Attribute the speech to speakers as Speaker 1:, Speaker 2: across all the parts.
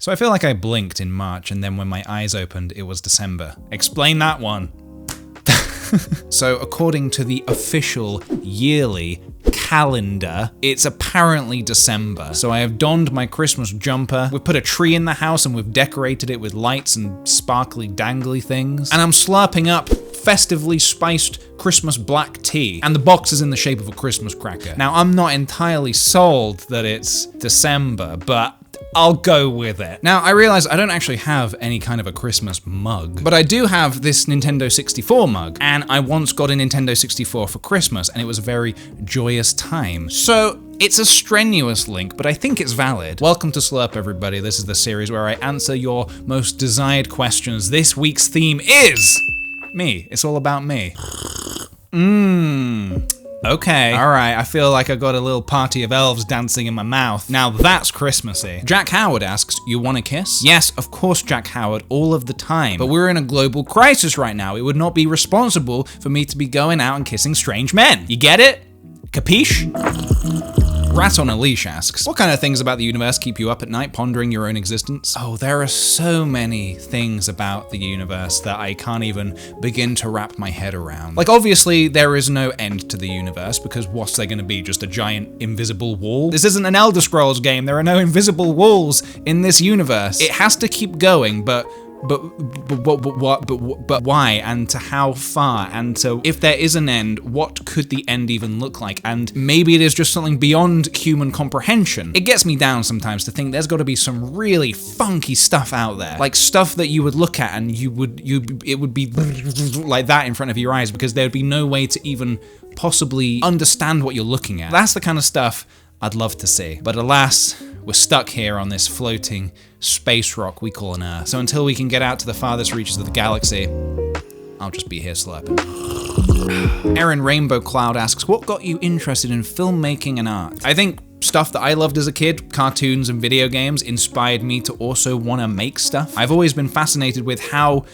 Speaker 1: So I feel like I blinked in March, and then when my eyes opened, it was December. Explain that one. So according to the official yearly calendar, it's apparently December. So I have donned my Christmas jumper, we've put a tree in the house and we've decorated it with lights and sparkly dangly things, and I'm slurping up festively spiced Christmas black tea, and the box is in the shape of a Christmas cracker. Now, I'm not entirely sold that it's December, but I'll go with it. Now, I realize I don't actually have any kind of a Christmas mug, but I do have this Nintendo 64 mug, and I once got a Nintendo 64 for Christmas, and it was a very joyous time. So, it's a strenuous link, but I think it's valid. Welcome to Slurp, everybody. This is the series where I answer your most desired questions. This week's theme is me. It's all about me. Okay. Alright, I feel like I got a little party of elves dancing in my mouth. Now that's Christmassy. Jack Howard asks, you want a kiss? Yes, of course, Jack Howard, all of the time. But we're in a global crisis right now. It would not be responsible for me to be going out and kissing strange men. You get it? Capiche? Rat on a Leash asks, what kind of things about the universe keep you up at night pondering your own existence? Oh, there are so many things about the universe that I can't even begin to wrap my head around. Like, obviously, there is no end to the universe, because what's there gonna be, just a giant invisible wall? This isn't an Elder Scrolls game, there are no invisible walls in this universe. It has to keep going, but why, and to how far, and to if there is an end, what could the end even look like? And maybe it is just something beyond human comprehension. It gets me down sometimes to think there's got to be some really funky stuff out there, like stuff that you would look at and it would be like that in front of your eyes, because there'd be no way to even possibly understand what you're looking at. That's the kind of stuff I'd love to see, but alas, we're stuck here on this floating space rock we call an Earth. So until we can get out to the farthest reaches of the galaxy, I'll just be here slurping. Erin Rainbow Cloud asks, what got you interested in filmmaking and art? I think stuff that I loved as a kid, cartoons and video games, inspired me to also want to make stuff. I've always been fascinated with how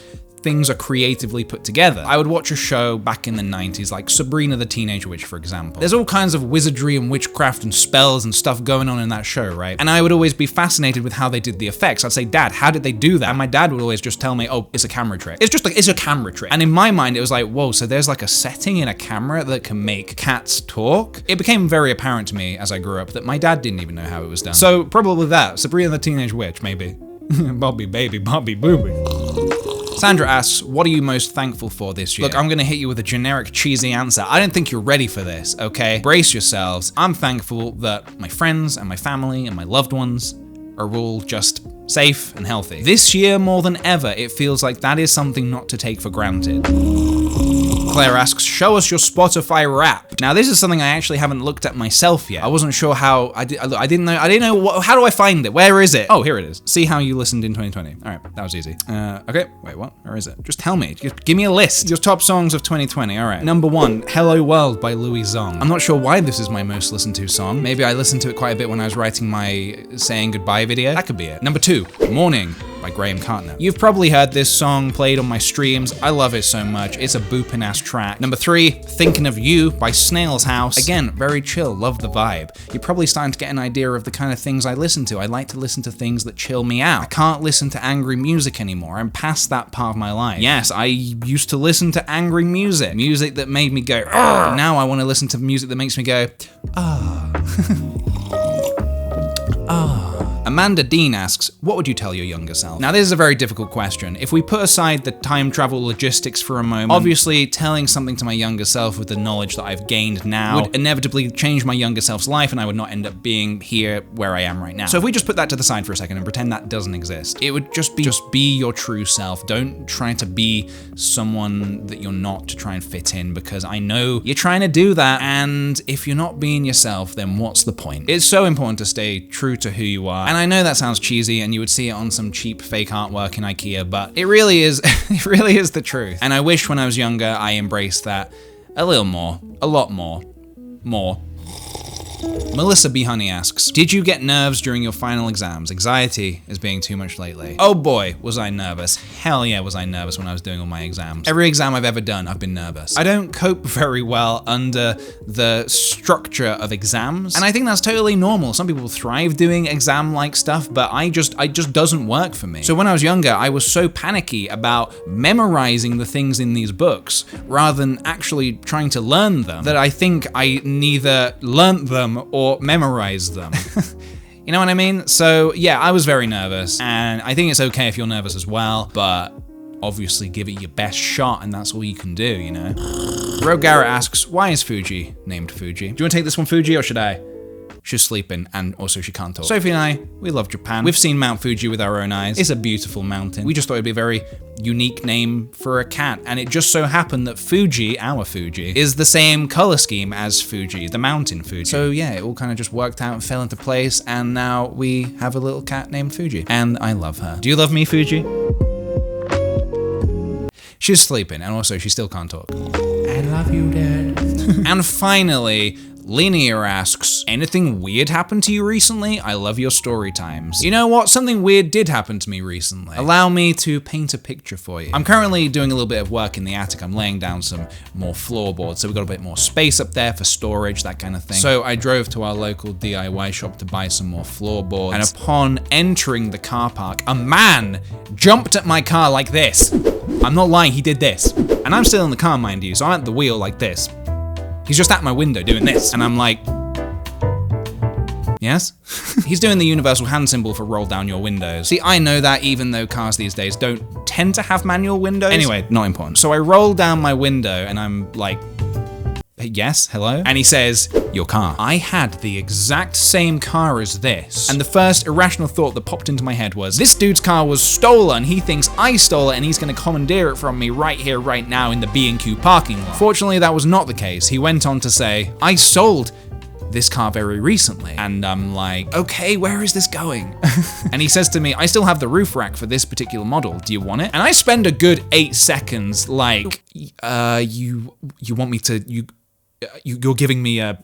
Speaker 1: things are creatively put together. I would watch a show back in the 90s, like Sabrina the Teenage Witch, for example. There's all kinds of wizardry and witchcraft and spells and stuff going on in that show, right? And I would always be fascinated with how they did the effects. I'd say, Dad, how did they do that? And my dad would always just tell me, oh, it's a camera trick. It's just like, it's a camera trick. And in my mind, it was like, whoa, so there's like a setting in a camera that can make cats talk? It became very apparent to me as I grew up that my dad didn't even know how it was done. So probably that, Sabrina the Teenage Witch, maybe. Bobby baby, Bobby booby. Sandra asks, what are you most thankful for this year? Look, I'm gonna hit you with a generic cheesy answer. I don't think you're ready for this, okay? Brace yourselves. I'm thankful that my friends and my family and my loved ones are all just safe and healthy. This year more than ever, it feels like that is something not to take for granted. Claire asks, show us your Spotify Wrapped. Now this is something I actually haven't looked at myself yet. I wasn't sure how, I didn't know, how do I find it? Where is it? Oh, here it is. See how you listened in 2020. All right, that was easy. Okay, wait, what? Where is it? Just tell me, just give me a list. Your top songs of 2020, all right. Number 1, Hello World by Louis Zong. I'm not sure why this is my most listened to song. Maybe I listened to it quite a bit when I was writing my saying goodbye video. That could be it. Number 2, Morning by Graham Cartner. You've probably heard this song played on my streams. I love it so much. It's a boopin' ass track. Number 3, Thinking of You by Snail's House. Again, very chill, love the vibe. You're probably starting to get an idea of the kind of things I listen to. I like to listen to things that chill me out. I can't listen to angry music anymore. I'm past that part of my life. Yes, I used to listen to angry music. Music that made me go, "Argh!" Now I want to listen to music that makes me go, ah. Ah. Amanda Dean asks, what would you tell your younger self? Now this is a very difficult question. If we put aside the time travel logistics for a moment, obviously telling something to my younger self with the knowledge that I've gained now would inevitably change my younger self's life, and I would not end up being here where I am right now. So if we just put that to the side for a second and pretend that doesn't exist, it would just be your true self. Don't try to be someone that you're not to try and fit in, because I know you're trying to do that, and if you're not being yourself, then what's the point? It's so important to stay true to who you are. And I know that sounds cheesy and you would see it on some cheap fake artwork in IKEA, but it really is, it really is the truth. And I wish when I was younger, I embraced that a little more, a lot more, more. Melissa B. Honey asks, did you get nerves during your final exams? Anxiety is being too much lately. Oh boy, was I nervous. Hell yeah, was I nervous when I was doing all my exams. Every exam I've ever done, I've been nervous. I don't cope very well under the structure of exams, and I think that's totally normal. Some people thrive doing exam-like stuff, but it just doesn't work for me. So when I was younger, I was so panicky about memorizing the things in these books rather than actually trying to learn them that I think I neither learnt them or memorized them. You know what I mean? So yeah, I was very nervous, and I think it's okay if you're nervous as well, but obviously give it your best shot, and that's all you can do, you know? Rogue Garrett asks, why is Fuji named Fuji? Do you want to take this one, Fuji, or should I? She's sleeping, and also she can't talk. Sophie and I, we love Japan. We've seen Mount Fuji with our own eyes. It's a beautiful mountain. We just thought it'd be a very unique name for a cat, and it just so happened that Fuji, our Fuji, is the same color scheme as Fuji, the mountain Fuji. So yeah, it all kind of just worked out and fell into place, and now we have a little cat named Fuji, and I love her. Do you love me, Fuji? She's sleeping, and also she still can't talk. I love you, Dad. And finally, Linear asks, anything weird happened to you recently? I love your story times. You know what? Something weird did happen to me recently. Allow me to paint a picture for you. I'm currently doing a little bit of work in the attic. I'm laying down some more floorboards, so we've got a bit more space up there for storage, that kind of thing. So I drove to our local DIY shop to buy some more floorboards, and upon entering the car park, a man jumped at my car like this. I'm not lying, he did this. And I'm still in the car, mind you, so I'm at the wheel like this. He's just at my window doing this, and I'm like, yes? He's doing the universal hand symbol for roll down your windows. See, I know that even though cars these days don't tend to have manual windows. Anyway, not important. So I roll down my window and I'm like, yes, hello? And he says, your car. I had the exact same car as this. And the first irrational thought that popped into my head was, this dude's car was stolen. He thinks I stole it and he's gonna commandeer it from me right here, right now in the B&Q parking lot. Fortunately, that was not the case. He went on to say, I sold this car very recently. And I'm like, okay, where is this going? And he says to me, I still have the roof rack for this particular model. Do you want it? And I spend a good 8 seconds like, you want me to, you're giving me a,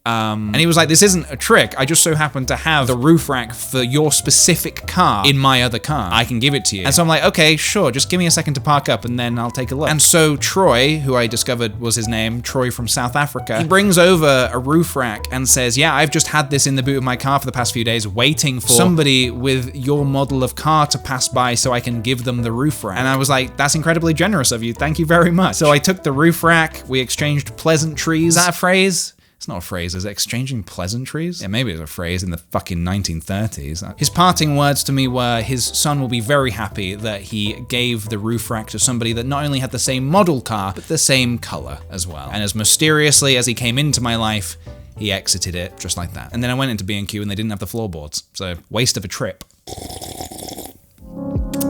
Speaker 1: and he was like, this isn't a trick. I just so happen to have the roof rack for your specific car in my other car. I can give it to you. And so I'm like, okay, sure. Just give me a second to park up and then I'll take a look. And so Troy, who I discovered was his name, Troy from South Africa, he brings over a roof rack and says, yeah, I've just had this in the boot of my car for the past few days waiting for somebody with your model of car to pass by so I can give them the roof rack. And I was like, that's incredibly generous of you. Thank you very much. So I took the roof rack. We exchanged pleasantries. Is that a phrase? It's not a phrase, is it? Exchanging pleasantries? Yeah, maybe it's a phrase in the fucking 1930s. His parting words to me were his son will be very happy that he gave the roof rack to somebody that not only had the same model car, but the same color as well. And as mysteriously as he came into my life, he exited it just like that. And then I went into B&Q and they didn't have the floorboards. So, waste of a trip.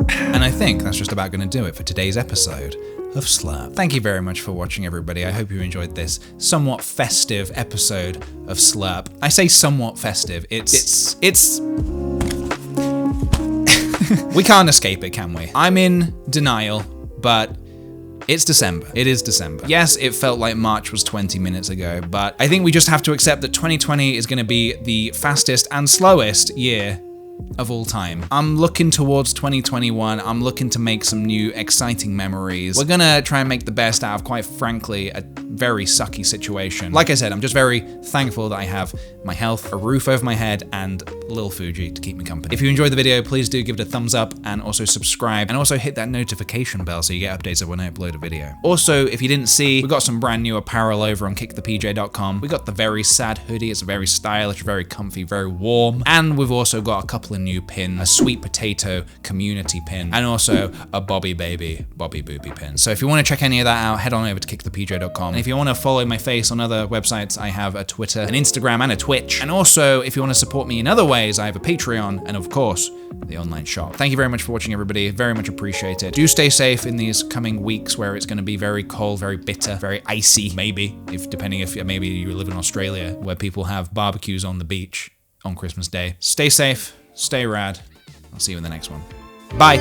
Speaker 1: And I think that's just about gonna do it for today's episode of Slurp. Thank you very much for watching, everybody. I hope you enjoyed this somewhat festive episode of Slurp. I say somewhat festive. It's we can't escape it, can we? I'm in denial, but it's December. It is December. Yes, it felt like March was 20 minutes ago, but I think we just have to accept that 2020 is gonna be the fastest and slowest year of all time. I'm looking towards 2021. I'm looking to make some new exciting memories. We're gonna try and make the best out of, quite frankly, a very sucky situation. Like I said, I'm just very thankful that I have my health, a roof over my head, and Lil Fuji to keep me company. If you enjoyed the video, please do give it a thumbs up and also subscribe, and also hit that notification bell so you get updates of when I upload a video. Also, if you didn't see, we've got some brand new apparel over on KickThePj.com. We got the very sad hoodie. It's very stylish, very comfy, very warm, and we've also got a couple of new pins, a sweet potato community pin, and also a Bobby Booby pin. So if you want to check any of that out, head on over to KickThePj.com. And if you want to follow my face on other websites, I have a Twitter, an Instagram, and a Twitch. And also, if you want to support me in other ways, I have a Patreon, and of course, the online shop. Thank you very much for watching, everybody. Very much appreciate it. Do stay safe in these coming weeks where it's going to be very cold, very bitter, very icy, maybe, depending if maybe you live in Australia, where people have barbecues on the beach on Christmas Day. Stay safe. Stay rad. I'll see you in the next one. Bye.